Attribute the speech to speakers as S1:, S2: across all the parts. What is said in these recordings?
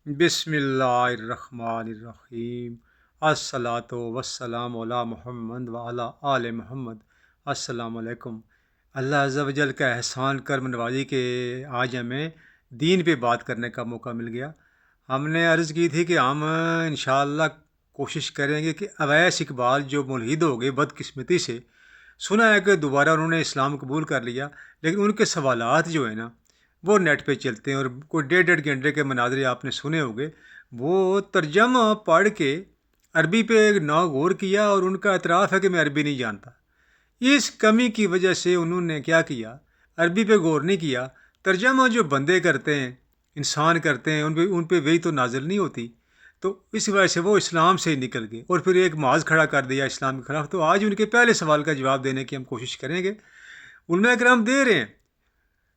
S1: بسم اللہ الرحمن الرحیم الصلاۃ وسلام علی محمد وعلی آل محمد۔ السلام علیکم۔ اللہ عز و جل کا احسان کرم نوازی کے آج ہمیں دین پہ بات کرنے کا موقع مل گیا۔ ہم نے عرض کی تھی کہ ہم انشاءاللہ کوشش کریں گے کہ اویس اقبال جو ملحد ہو گئے بدقسمتی سے، سنا ہے کہ دوبارہ انہوں نے اسلام قبول کر لیا، لیکن ان کے سوالات جو ہیں نا وہ نیٹ پہ چلتے ہیں، اور کوئی 1.5 گھنٹے کے مناظرے آپ نے سنے ہوگے۔ وہ ترجمہ پڑھ کے عربی پہ نہ غور کیا، اور ان کا اعتراف ہے کہ میں عربی نہیں جانتا۔ اس کمی کی وجہ سے انہوں نے کیا کیا، عربی پہ غور نہیں کیا۔ ترجمہ جو بندے کرتے ہیں، انسان کرتے ہیں، ان پہ وہی تو نازل نہیں ہوتی، تو اس وجہ سے وہ اسلام سے ہی نکل گئے اور پھر ایک محاذ کھڑا کر دیا اسلام کے خلاف۔ تو آج ان کے پہلے سوال کا جواب دینے کی ہم کوشش کریں گے۔ علماء کرام دے رہے ہیں،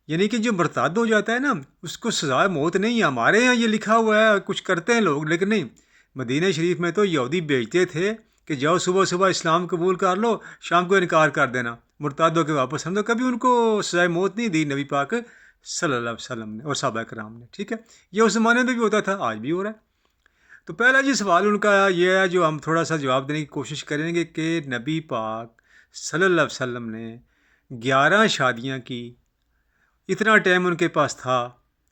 S1: یعنی کہ جو مرتد ہو جاتا ہے نا، اس کو سزائے موت نہیں ہے۔ ہمارے یہاں یہ لکھا ہوا ہے، کچھ کرتے ہیں لوگ، لیکن نہیں۔ مدینہ شریف میں تو یہودی بیچتے تھے کہ جاؤ صبح صبح اسلام قبول کر لو، شام کو انکار کر دینا، مرتد ہو کے واپس ہم تو کبھی ان کو سزائے موت نہیں دی نبی پاک صلی اللہ علیہ وسلم نے اور صحابہ کرام نے۔ ٹھیک ہے، یہ اس زمانے میں بھی ہوتا تھا، آج بھی ہو رہا ہے۔ تو پہلا جی سوال ان کا یہ ہے جو ہم تھوڑا سا جواب دینے کی کوشش کریں گے کہ نبی پاک صلی اللہ علیہ وسلم نے 11 شادیاں کی، اتنا ٹائم ان کے پاس تھا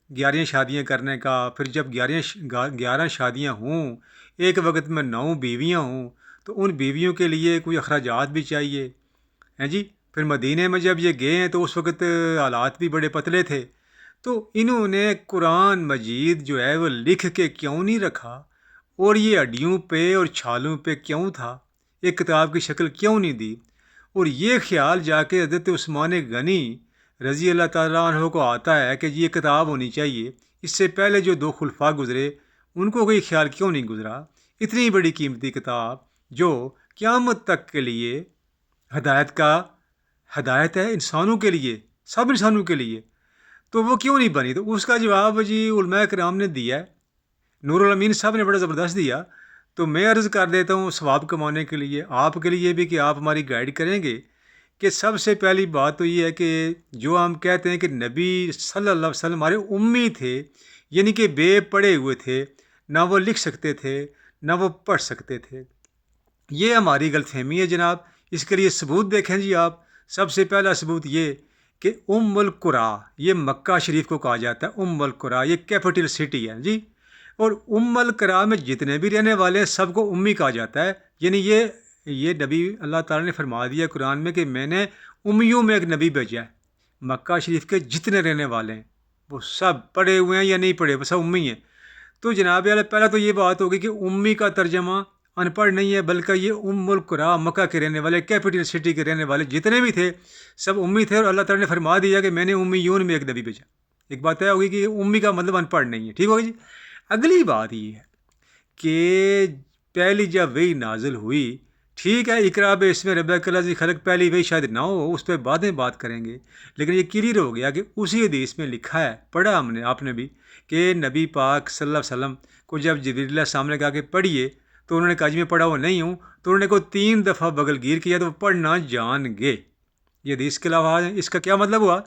S1: 11 شادیاں کرنے کا۔ پھر جب 11 شادیاں ہوں، ایک وقت میں 9 بیویاں ہوں، تو ان بیویوں کے لیے کوئی اخراجات بھی چاہیے، ہیں جی۔ پھر مدینہ میں جب یہ گئے ہیں تو اس وقت حالات بھی بڑے پتلے تھے، تو انہوں نے قرآن مجید جو ہے وہ لکھ کے کیوں نہیں رکھا، اور یہ ہڈیوں پہ اور چھالوں پہ کیوں تھا، ایک کتاب کی شکل کیوں نہیں دی؟ اور یہ خیال جا کے حضرت عثمان غنی رضی اللہ تعالیٰ عنہ کو آتا ہے کہ یہ کتاب ہونی چاہیے۔ اس سے پہلے جو 2 خلفاء گزرے ان کو کوئی خیال کیوں نہیں گزرا؟ اتنی بڑی قیمتی کتاب جو قیامت تک کے لیے ہدایت ہے انسانوں کے لیے، سب انسانوں کے لیے، تو وہ کیوں نہیں بنی؟ تو اس کا جواب جی علماء کرام نے دیا ہے، نور الامین صاحب نے بڑا زبردست دیا۔ تو میں عرض کر دیتا ہوں ثواب کمانے کے لیے، آپ کے لیے بھی، کہ آپ ہماری گائیڈ کریں گے، کہ سب سے پہلی بات تو یہ ہے کہ جو ہم کہتے ہیں کہ نبی صلی اللہ علیہ وسلم ہمارے امی تھے، یعنی کہ بے پڑھے ہوئے تھے، نہ وہ لکھ سکتے تھے نہ وہ پڑھ سکتے تھے، یہ ہماری غلط فہمی ہے جناب۔ اس کے لیے ثبوت دیکھیں جی آپ۔ سب سے پہلا ثبوت یہ کہ ام القرا، یہ مکہ شریف کو کہا جاتا ہے ام القرا، یہ کیپٹل سٹی ہے جی۔ اور ام القرا میں جتنے بھی رہنے والے ہیں سب کو امی کہا جاتا ہے، یعنی یہ نبی اللہ تعالیٰ نے فرما دیا قرآن میں کہ میں نے امیوں میں ایک نبی بھیجا ہے۔ مکہ شریف کے جتنے رہنے والے ہیں وہ سب پڑھے ہوئے ہیں یا نہیں پڑھے، وہ سب امی ہیں۔ تو جناب پہلا تو یہ بات ہوگی کہ امی کا ترجمہ ان پڑھ نہیں ہے، بلکہ یہ ام القرا، مکہ کے رہنے والے، کیپٹل سٹی کے رہنے والے جتنے بھی تھے سب امی تھے، اور اللہ تعالیٰ نے فرما دیا کہ میں نے امیون میں ایک نبی بھیجا۔ ایک بات طے ہوگی کہ امی کا مطلب ان پڑھ نہیں ہے، ٹھیک ہوگی جی۔ اگلی بات یہ ہے کہ پہلی جب وہی نازل ہوئی، ٹھیک ہے، اقرا باسم ربک الذی خلق پہلی وہی شاید نہ ہو، اس پہ بعد میں بات کریں گے، لیکن یہ کلیئر ہو گیا کہ اسی حدیث میں لکھا ہے، پڑھا ہم نے، آپ نے بھی، کہ نبی پاک صلی اللہ علیہ وسلم کو جب جبریل علیہ السلام نے کہا کہ پڑھیے، تو انہوں نے کہا جی میں پڑھا ہوا نہیں ہوں، تو انہوں نے کو 3 دفعہ بغل گیر کیا تو وہ پڑھنا جان گئے۔ یہ حدیث کے علاوہ اس کا کیا مطلب ہوا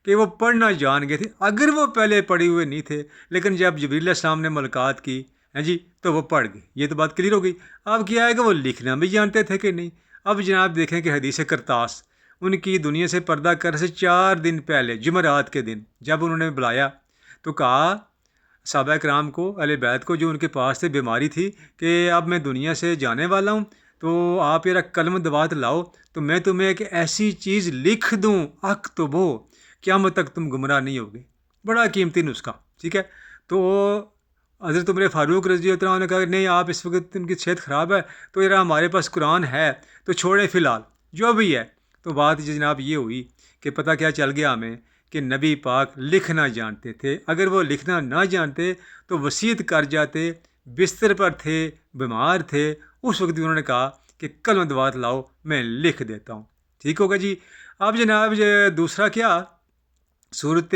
S1: کہ وہ پڑھنا جان گئے تھے، اگر وہ پہلے پڑھے ہوئے نہیں تھے، لیکن جب جبریل علیہ السلام نے ملاقات کی ہیں جی تو وہ پڑھ گئے۔ یہ تو بات کلیئر ہو گئی۔ اب کیا ہے کہ وہ لکھنا بھی جانتے تھے کہ نہیں؟ اب جناب دیکھیں کہ حدیث کرتاس ان کی دنیا سے پردہ کرنے سے 4 دن پہلے جمعرات کے دن جب انہوں نے بلایا تو کہا صحابہ کرام کو، اہل بیت کو جو ان کے پاس تھے، بیماری تھی، کہ اب میں دنیا سے جانے والا ہوں، تو آپ میرا قلم دوات لاؤ تو میں تمہیں ایک ایسی چیز لکھ دوں اکتبو، قیامت تک تم گمراہ نہیں ہوگے۔ بڑا قیمتی نسخہ، ٹھیک ہے۔ تو حضرت عمر فاروق رضی اللہ عنہ نے کہا کہ نہیں، آپ اس وقت ان کی صحت خراب ہے، تو ذرا ہمارے پاس قرآن ہے تو چھوڑیں فی الحال جو بھی ہے۔ تو بات جناب یہ ہوئی کہ پتہ کیا چل گیا ہمیں کہ نبی پاک لکھنا جانتے تھے۔ اگر وہ لکھنا نہ جانتے تو وصیت کر جاتے، بستر پر تھے، بیمار تھے، اس وقت بھی انہوں نے کہا کہ قلم دوات لاؤ میں لکھ دیتا ہوں، ٹھیک ہوگا جی۔ اب جناب دوسرا کیا، صورت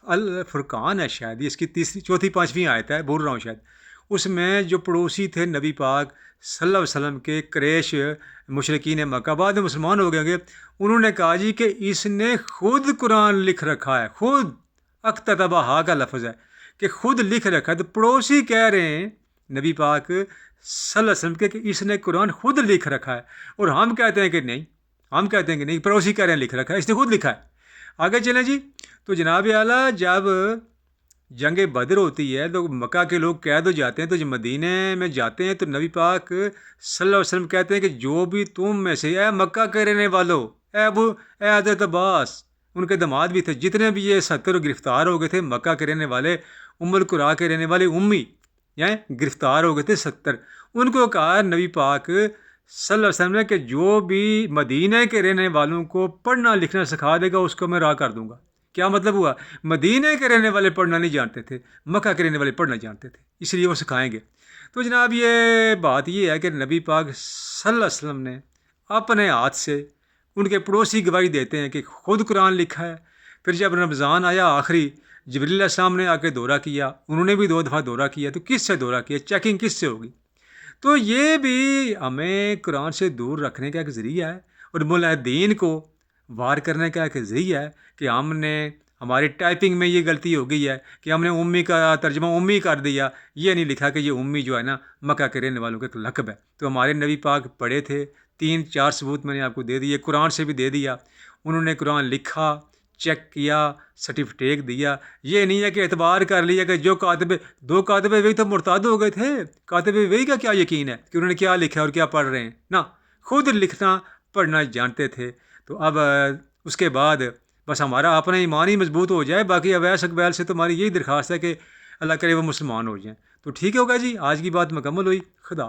S1: الفرقان ہے شاید، اس کی چوتھی 5ویں آیت ہے، بول رہا ہوں شاید، اس میں جو پڑوسی تھے نبی پاک صلی اللہ علیہ وسلم کے، قریش مشرکین مکہ، بعد میں مسلمان ہو گئے، انہوں نے کہا جی کہ اس نے خود قرآن لکھ رکھا ہے، خود اکتتبہ کا لفظ ہے کہ خود لکھ رکھا ہے، تو پڑوسی کہہ رہے ہیں نبی پاک صلی اللہ علیہ وسلم کے کہ اس نے قرآن خود لکھ رکھا ہے، اور ہم کہتے ہیں کہ نہیں، ہم کہتے ہیں کہ نہیں، پڑوسی کہہ رہے ہیں لکھ رکھا ہے، اس نے خود لکھا ہے۔ آگے چلیں جی، تو جناب اعلیٰ جب جنگ بدر ہوتی ہے تو مکہ کے لوگ قید ہو جاتے ہیں، تو جب مدینے میں جاتے ہیں تو نبی پاک صلی اللہ علیہ وسلم کہتے ہیں کہ جو بھی تم میں سے اے مکہ کے رہنے والو، اے حضرت عباس، ان کے داماد بھی تھے، جتنے بھی یہ 70 گرفتار ہو گئے تھے مکہ کے رہنے والے، ام القریٰ کے رہنے والے امی، گرفتار ہو گئے تھے 70، ان کو کہا نبی پاک صلی اللہ علیہ وسلم نے کہ جو بھی مدینہ کے رہنے والوں کو پڑھنا لکھنا سکھا دے گا اس کو میں راہ کر دوں گا۔ کیا مطلب ہوا؟ مدینہ کے رہنے والے پڑھنا نہیں جانتے تھے، مکہ کے رہنے والے پڑھنا جانتے تھے، اس لیے وہ سکھائیں گے۔ تو جناب یہ بات یہ ہے کہ نبی پاک صلی اللہ علیہ وسلم نے اپنے ہاتھ سے، ان کے پڑوسی گواہی دیتے ہیں کہ خود قرآن لکھا ہے۔ پھر جب رمضان آیا آخری، جبریل علیہ السلام نے آ کے دورہ کیا، انہوں نے بھی 2 دفعہ دورہ کیا، تو کس سے دورہ کیا؟ چیکنگ کس سے ہوگی؟ تو یہ بھی ہمیں قرآن سے دور رکھنے کا ایک ذریعہ ہے، اور ملحدین کو وار کرنے کا ایک ذریعہ ہے کہ ہم نے ہماری ٹائپنگ میں یہ غلطی ہو گئی ہے کہ ہم نے امی کا ترجمہ امی کر دیا، یہ نہیں لکھا کہ یہ امی جو ہے نا مکہ کے رہنے والوں کا ایک لقب ہے۔ تو ہمارے نبی پاک پڑھے تھے، 3-4 ثبوت میں نے آپ کو دے دیے، قرآن سے بھی دے دیا، انہوں نے قرآن لکھا، چیک کیا، سرٹیفکیٹ دیا۔ یہ نہیں ہے کہ اعتبار کر لیا کہ جو کاتب 2 کاتب وہی تو مرتد ہو گئے تھے، کاتب وہی کا کیا یقین ہے کہ انہوں نے کیا لکھا اور کیا پڑھ رہے ہیں؟ نہ، خود لکھنا پڑھنا جانتے تھے۔ تو اب اس کے بعد بس ہمارا اپنا ایمان ہی مضبوط ہو جائے، باقی اویس اقبال سے تو ہماری یہی درخواست ہے کہ اللہ کرے وہ مسلمان ہو جائیں۔ تو ٹھیک ہوگا جی، آج کی بات مکمل ہوئی، خدا۔